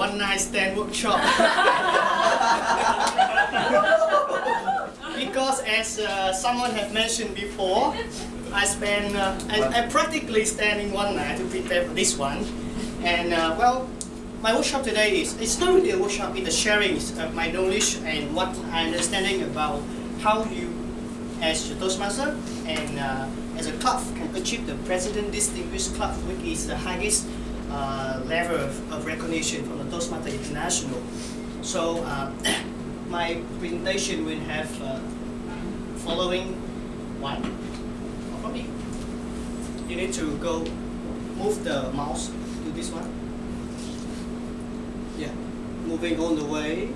one night stand workshop. Because as someone had mentioned before, I practically standing one night to prepare for this one. And well, my workshop today it's not really a workshop, it's a sharing of my knowledge and what I'm understanding about how you, as a Toastmaster and as a club, can achieve the President Distinguished Club, which is the highest level of recognition from the Toastmaster International. So my presentation will have following one. Probably you need to go move the mouse to this one. Yeah, moving all the way.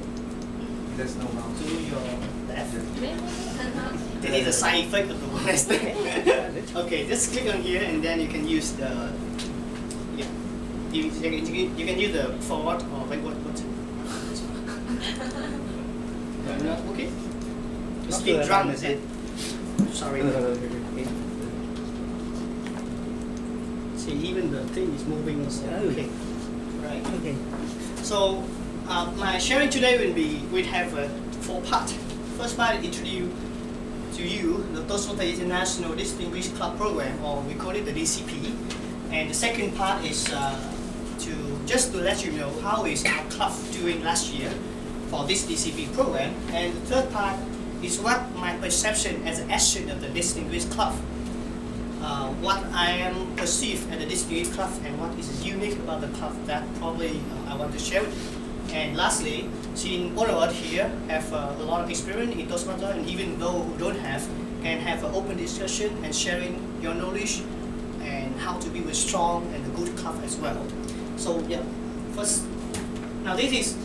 There's no mouse. To your left. This is a side effect of the one I stand. Okay, just click on here and then you can use the you can use the forward or backward button. No, okay. It's big drum, is it? Sorry. See, even the thing is moving also. Okay. Right. Okay. So my sharing today will have 4 parts. First part is introduce to you the Toastmaster International Distinguished Club Program, or we call it the DCP. And the second part is just to let you know how is our club doing last year for this DCP program. And the third part is what my perception as an agent of the Distinguished Club, what I am perceived as a Distinguished Club and what is unique about the club that probably I want to share with you. And lastly, since all of us here have a lot of experience in Toastmaster, and even though who don't have, can have an open discussion and sharing your knowledge and how to be a strong and a good club as well. So yeah, now this is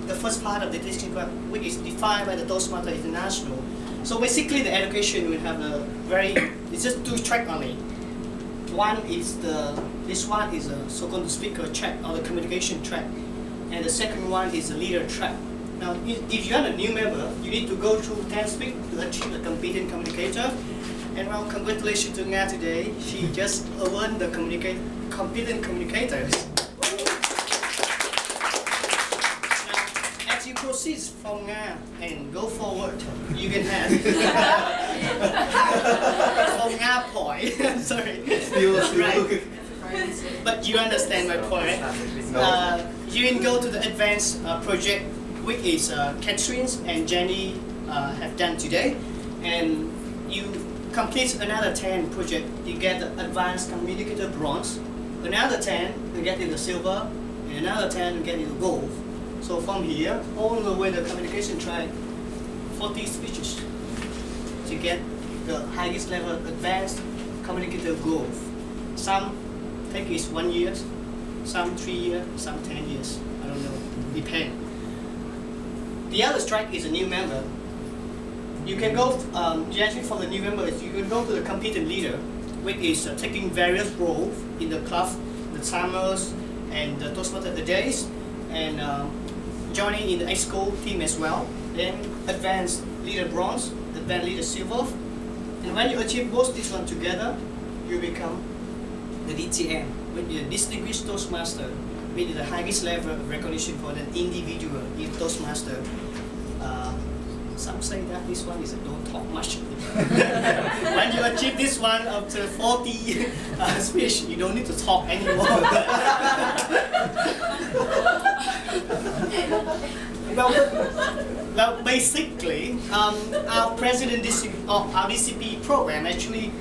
the first part of the Distinguished Club, which is defined by the Toastmaster International. So basically the education will have it's just 2 tracks only. One is this one is a so-called speaker track or the communication track. And the second one is the leader track. Now, if you are a new member, you need to go through 10 speak to achieve the competent communicator. And well, congratulations to Nga today. She just won the competent communicators. Now, as you proceed from Nga and go forward, you can have from Nga point. Sorry. Right. But you understand my point. You can go to the advanced project, which is Catherine and Jenny have done today, and you complete another 10 project. You get the advanced communicator bronze, another 10 you get in the silver, and another 10 you get in the gold. So from here all the way the communication track, 40 speeches to get the highest level advanced communicator gold. Some take is 1 year, some 3 years, some 10 years. I don't know, depend. The other track is a new member. You can go, actually for the new members, you can go to the competent leader, which is taking various roles in the club, the timers, and the Toastmaster the days, and joining in the EXCO team as well. Then advanced leader bronze, advanced leader silver, and when you achieve both these one together, you become the DTM, which is a Distinguished Toastmaster, which is the highest level of recognition for an individual in Toastmaster. Some say that this one is a don't talk much. When you achieve this one up to 40 speech, you don't need to talk anymore. Well, basically, our our DCP program actually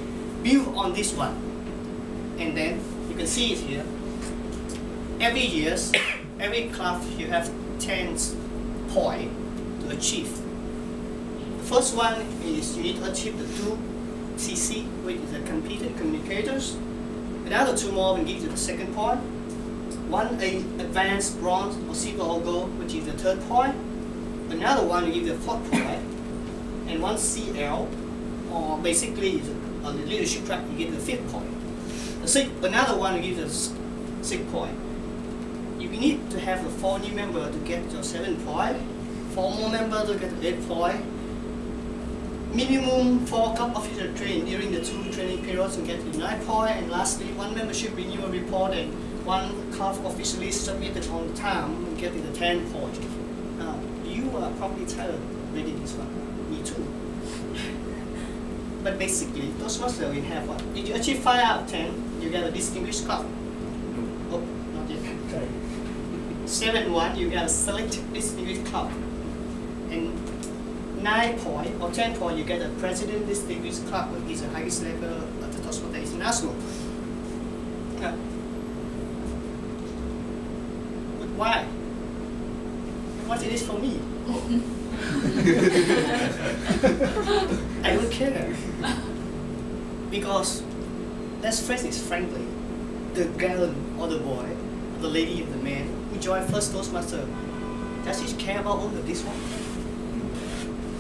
built on this one. And then you can see it here. Every year, every club you have 10 points to achieve. The first one is you need to achieve the 2 CC, which is the competent communicators. Another 2 more will give you the second point. One advanced bronze or silver or gold, which is the 3rd point. Another one will give you the 4th point. And one CL, or basically on the leadership track, you get the 5th point. Another one will give you the 6th point. You need to have 4 new members to get your 7th point, 4 more members to get the 8th point. Minimum 4 club officers trained during the 2 training periods and get the 9th point. And lastly, 1 membership renewal report and 1 club officially submitted on time and get the 10 points. Now, you are probably tired reading this one. Me too. But basically, Toastmasters will have what? If you achieve 5 out of 10, you get a distinguished club. Oh, not yet. 7-1, you get a select distinguished club. And 9 point or 10 point, you get a president distinguished club, which is the highest level of the Toastmasters International. But why? What it is for me? I don't care. Because, let's phrase this frankly, the girl or the boy, the lady or the man who joined first Toastmaster, does he care about all of this one?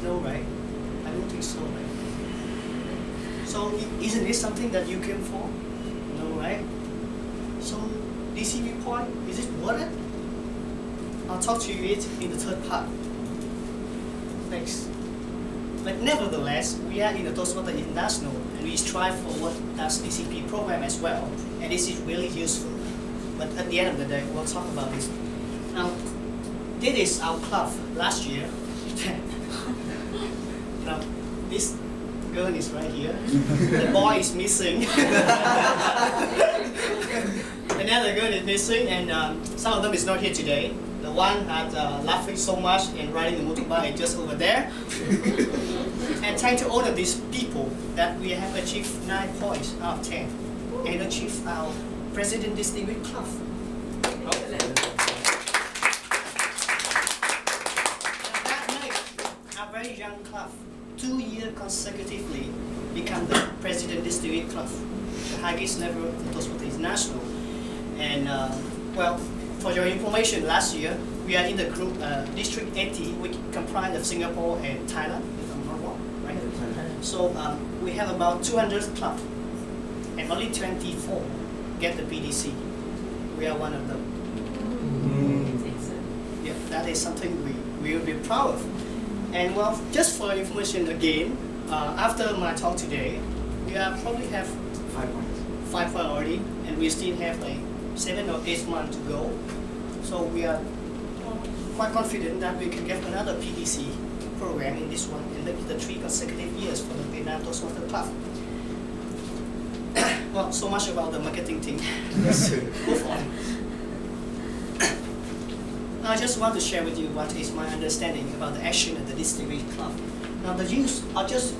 No, right? I don't think so, right? So, isn't this something that you came for? No, right? So, DCB point, is it worth it? I'll talk to you in the third part. Next. But nevertheless, we are in the Toastmasters International and we strive for what does DCP program as well. And this is really useful. But at the end of the day, we'll talk about this. Now, this is our club last year. Now, this girl is right here. The boy is missing. Another girl is missing, and some of them is not here today. The one that laughing so much and riding the motorbike is just over there. And trying to honor these people that we have achieved 9 points out of 10 and achieved our President Distinguished Club. That makes a very young club 2 years consecutively become the President Distinguished Club, the highest level of the Toastmasters International. And well, for your information, last year we are in the group District 80, which comprised of Singapore and Thailand, if I'm not wrong, right? So we have about 200 clubs, and only 24 get the PDC. We are one of them. Yeah, that is something we will be proud of. And well, just for information again, after my talk today, we are probably have 5 points. 5 points already, and we still have like 7 or 8 months to go. So we are quite confident that we can get another PDC program in this one and maybe the 3 consecutive years for the Vietnam Toastmasters Club. Well, so much about the marketing thing. Let's move on. I just want to share with you what is my understanding about the action of the Distinguished Club. Now the use, I'll just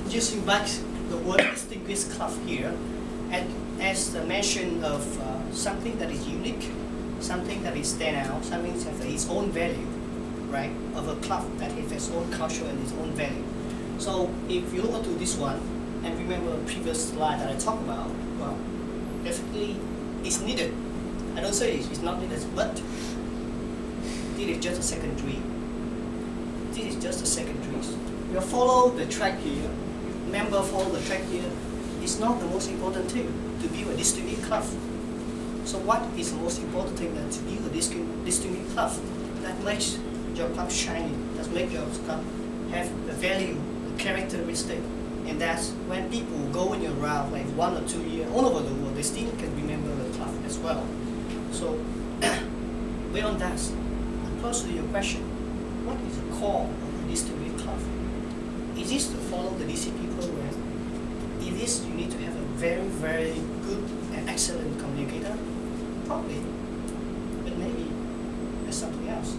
using back the word Distinguished Club here as the mention of something that is unique, something that is stand out, something that has its own value, right? Of a club that has its own culture and its own value. So if you look at this one and remember the previous slide that I talked about, well, definitely it's needed. I don't say it's not needed, but this is just a secondary. This is just a secondary. You follow the track here. Remember, follow the track here. It's not the most important thing to build a distinguished club. So what is the most important thing that to build a distinguished club that makes your club shiny, that makes your club have the value, the characteristic, and that's when people go in your route like 1 or 2 years all over the world, they still can remember the club as well. So beyond that, close to your question, what is the core of the distinguished club? Is this to follow the DCP program? Is this you need to have a very, very good and excellent communicator? Probably, but maybe there's something else.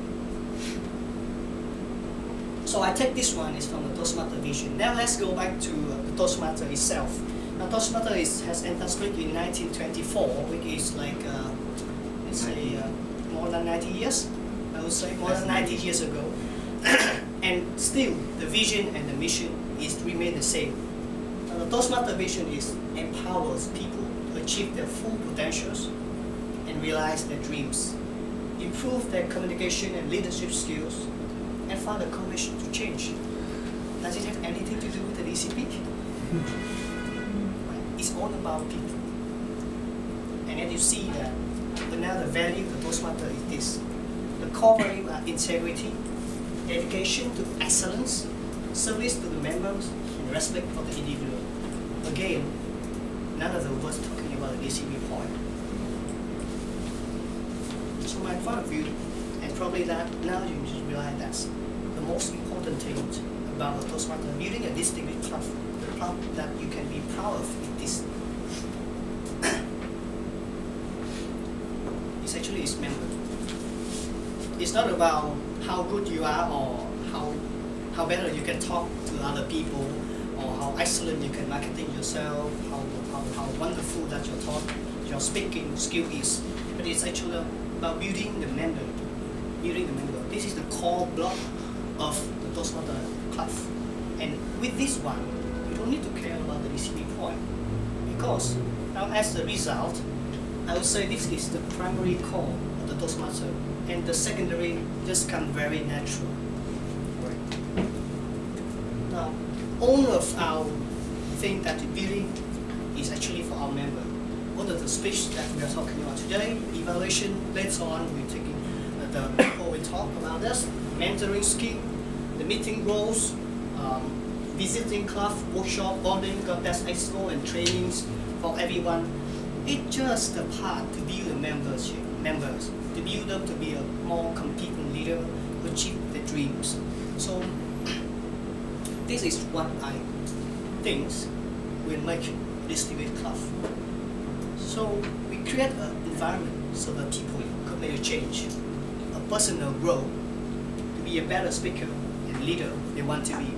So I take this one is from the Toastmaster vision. Now let's go back to the Toastmaster itself. Now Toastmaster has established in 1924, which is like, let's say more than 90 years. I would say more than 90 years ago. And still, the vision and the mission is to remain the same. The Toastmaster vision is empowers people to achieve their full potentials and realize their dreams, improve their communication and leadership skills, and find the courage to change. Does it have anything to do with the DCP? It's all about people. And then you see that another value of the Toastmaster is this. The core value are integrity, dedication to excellence, service to the members, and respect for the individual. Again, none of the words talking about the DCP point. So my point of view and probably that now you just realize that's the most important thing about a Toastmaster, building a distinct club, the club that you can be proud of in this. It's actually its member. It's not about how good you are or how better you can talk to other people or how excellent you can marketing yourself, how wonderful that your speaking skill is. But it's actually about building the member. This is the core block of the Toastmaster club. And with this one, you don't need to care about the receiving point. Because now as a result, I would say this is the primary core of the Toastmaster. And the secondary just come very natural. Right. Now, all of our thing that we're building is actually for our member. All of the speech that we are talking about today, evaluation, later on we're taking the people will talk about this, mentoring scheme, the meeting roles, visiting club, workshop, bonding, best expo and trainings for everyone. It's just the part to build the members, to build them to be a more competent leader, achieve their dreams. So this is what I think will make this debate club. So we create an environment so that people could make a change, a personal growth, to be a better speaker and leader. They want to be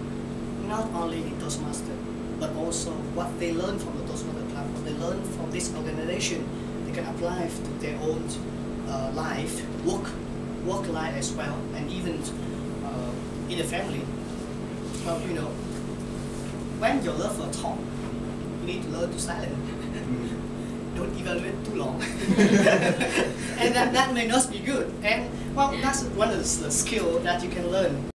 not only in Toastmaster, but also what they learn from the Toastmaster club, what they learn from this organization, they can apply to their own life, work life as well, and even in the family. Well, you know, when your lover talk, you need to learn to silence. Don't evaluate too long. And that may not be good. And well, that's one of the skills that you can learn.